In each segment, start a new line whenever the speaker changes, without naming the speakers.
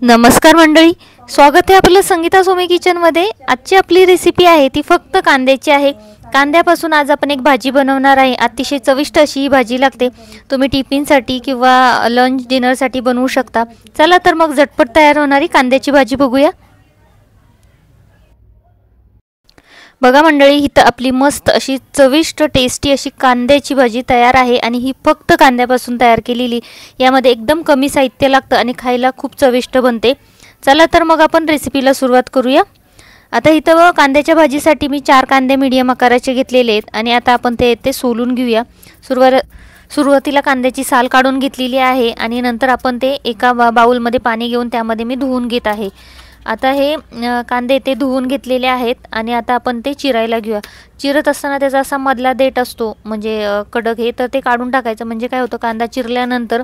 नमस्कार मंडळी, स्वागत आहे आपलं संगीता सोमे किचनमध्ये। आजची आपली रेसिपी आहे ती फक्त कांद्याची आहे। कांद्यापासून आज आपण एक भाजी बनवणार आहे। अतिशय चविष्ट अशी ही भाजी लागते। तुम्ही टिफिनसाठी किंवा लंच डिनरसाठी बनवू शकता। चला तर मग झटपट तयार होणारी कांद्याची भाजी बघूया। बघा मंडळी, ही तर आपली मस्त अशी चविष्ट टेस्टी अशी कांद्याची भाजी तयार आहे आणि ही फक्त कांद्यापासून तयार केलेली। यामध्ये एकदम कमी साहित्य लागतं आणि खायला खूप चविष्ट बनते। चला तर मग आपण रेसिपीला सुरुवात करूया। आता इथं कांद्याच्या भाजीसाठी मी 4 कांदे मीडियम आकाराचे घेतलेले आहेत आणि आता आपण ते सोलून घेऊया। सुरुवातीला कांद्याची साल काढून घेतलेली आहे आणि नंतर आपण ते एका बाउलमध्ये पाणी घेऊन त्यामध्ये मी धुवून घेत आहे। आता हे कांदे ते धुवून घेतलेले आहेत आणि आता आपण ते चिरायला घेऊया। चिरत असताना त्याचा असा मधला देठ असतो म्हणजे कडक हे तर ते काढून टाकायचं। म्हणजे काय होतं, कांदा चिरल्यानंतर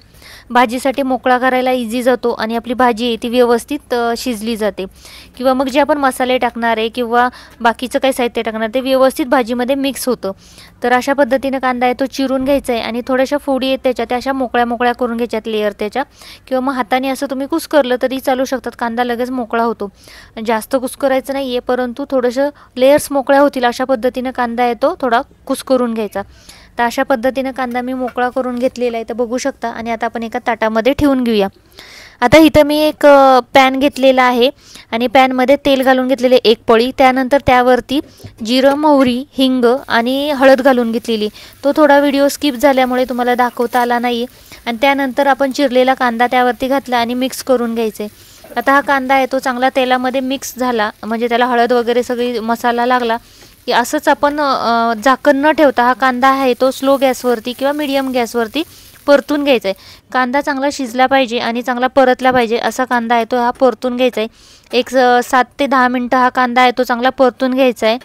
भाजीसाठी मोकळा करायला इझी जातो आणि आपली भाजी आहे ती व्यवस्थित शिजली जाते। किंवा मग जे आपण मसाले टाकणार आहे किंवा बाकीचं काही साहित्य टाकणार ते व्यवस्थित भाजीमध्ये मिक्स होतं। तर अशा पद्धतीने कांदा आहे तो चिरून घ्यायचा आहे आणि थोड्याशा फोडी आहेत त्याच्या त्या अशा मोकळ्या करून घ्यायच्यात लेयर त्याच्या, किंवा मग हाताने असं तुम्ही कुस्करलं तरी चालू शकतात। कांदा लगेच मोकळा होतो। जास्त कुस्करायचं नाही आहे, परंतु थोडंसं लेयर्स मोकळ्या होतील अशा पद्धतीने कांदा आहे तो थोडा कुस्करून घ्यायचा। तर अशा पद्धतीने कांदा मी मोकळा करून घेतलेला आहे, तर बघू शकता। आणि आता आपण एका ताटामध्ये ठेवून घेऊया। आता इथं मी एक पॅन घेतलेला आहे आणि पॅनमध्ये तेल घालून घेतलेले 1 पळी। त्यानंतर त्यावरती जिरं, मोहरी, हिंग आणि हळद घालून घेतलेली। तो थोडा व्हिडिओ स्किप झाल्यामुळे तुम्हाला दाखवता आला नाही। आणि त्यानंतर आपण चिरलेला कांदा त्यावरती घातला आणि मिक्स करून घ्यायचे। आता हा कांदा आहे तो चांगला तेलामध्ये मिक्स झाला, म्हणजे त्याला हळद वगैरे सगळी मसाला लागला की असंच आपण झाकण न ठेवता हा कांदा आहे तो स्लो गॅसवरती किंवा मीडियम गॅसवरती परतून घ्यायचा आहे। कांदा चांगला शिजला पाहिजे आणि चांगला परतला पाहिजे असा कांदा आहे तो हा परतून घ्यायचा आहे। एक 7 ते 10 मिनटं हा कांदा आहे तो चांगला परतून घ्यायचा आहे।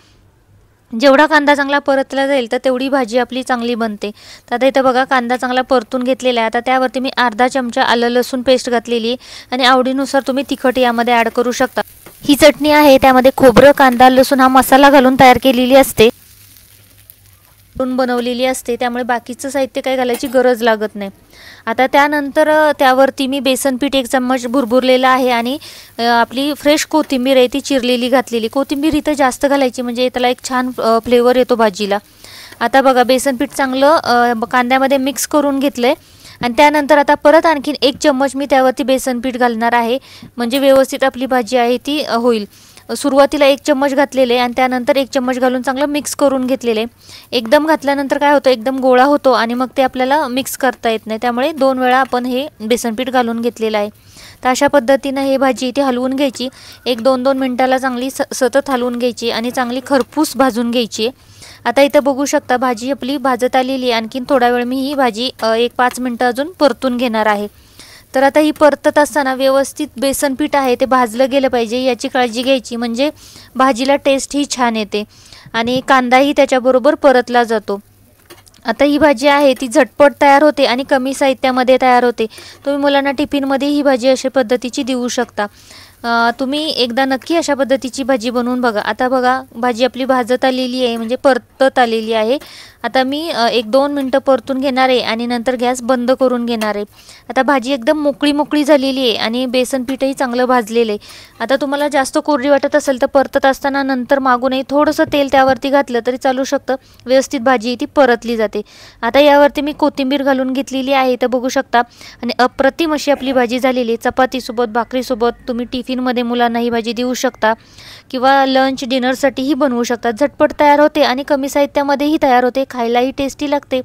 जेवढा कांदा चांगला परतला जाईल तर तेवढी भाजी आपली चांगली बनते। तर आता इथं बघा कांदा चांगला परतून घेतलेला आहे। आता त्यावरती मी अर्धा चमचा आलं लसूण पेस्ट घातलेली आहे आणि आवडीनुसार तुम्ही तिखट यामध्ये ॲड करू शकता। ही चटणी आहे त्यामध्ये खोबरं, कांदा, लसूण हा मसाला घालून तयार केलेली असते, बनवलेली असते, त्यामुळे बाकीचं साहित्य काही घालायची गरज लागत नाही। आता त्यानंतर त्यावरती मी बेसन पीठ 1 चम्मच भुरभुरलेला आहे आणि आपली फ्रेश कोथिंबीर आहे ती चिरलेली घातलेली। कोथिंबीर इथं जास्त घालायची म्हणजे त्याला एक छान फ्लेवर येतो भाजीला। आता बघा बेसन पीठ चांगलं कांद्यामध्ये मिक्स करून घेतलंय आणि त्यानंतर आता परत आणखीन 1 चम्मच मी त्यावरती बेसन पीठ घालणार आहे, म्हणजे व्यवस्थित आपली भाजी आहे ती होईल। सुरुवातीला 1 चम्मच घातलेले आणि त्यानंतर 1 चम्मच घालून चांगलं मिक्स करून घेतलेले। एकदम घातल्यानंतर काय होतं, एकदम गोळा होतो आणि मग ते आपल्याला मिक्स करता येत नाही, त्यामुळे 2 वेळा आपण हे बेसन पीठ घालून घेतलेलं आहे। तर अशा पद्धतीनं हे भाजी ती हलवून घ्यायची। 1-2 मिनिटाला चांगली सतत हलवून घ्यायची आणि चांगली खरपूस भाजून घ्यायची। आता इथं बघू शकता भाजी आपली भाजत आलेली आहे। आणखीन थोडा वेळ मी ही भाजी 1-5 मिनिटं अजून परतून घेणार आहे। तर आता ही परतत असताना व्यवस्थित बेसन पीठ आहे ते भाजलं गेलं पाहिजे याची काळजी घ्यायची, म्हणजे भाजीला टेस्ट ही छान येते आणि कांदाही त्याच्याबरोबर परतला जातो। आता ही भाजी आहे ती झटपट तयार होते आणि कमी साहित्यामध्ये तयार होते। तुम्ही मुलांना टिफिनमध्ये ही भाजी अशा पद्धतीची देऊ शकता। तुम्ही एकदा नक्की अशा पद्धतीची भाजी बनवून बघा। आता बघा भाजी आपली भाजत आलेली आहे, म्हणजे परतत आलेली आहे। आता मी 1-2 मिनिटं परतून घेणार आहे आणि नंतर गॅस बंद करून घेणार आहे। आता भाजी एकदम मोकळी झालेली आहे आणि बेसन पीठही चांगलं भाजलेलं आहे। आता तुम्हाला जास्त कोरडी वाटत असेल तर परतत असताना नंतर मागूनही थोडंसं तेल त्यावरती घातलं तरी चालू शकतं, व्यवस्थित भाजी ती परतली जाते। आता यावरती मी कोथिंबीर घालून घेतलेली आहे, तर बघू शकता। आणि अप्रतिम अशी आपली भाजी झालेली आहे। चपातीसोबत, भाकरीसोबत तुम्ही टिफिनमध्ये मुलांना ही भाजी देऊ शकता किंवा लंच डिनरसाठीही बनवू शकता। झटपट तयार होते आणि कमी साहित्यामध्येही तयार होते, खायलाही टेस्टी लागते।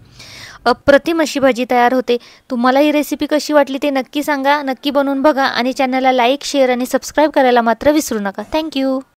अप्रतिम अशी भाजी तयार होते। तुम्हाला ही रेसिपी कशी वाटली ते नक्की सांगा, नक्की बनवून बघा आणि चॅनलला लाईक, शेअर आणि सबस्क्राईब करायला मात्र विसरू नका। थँक्यू।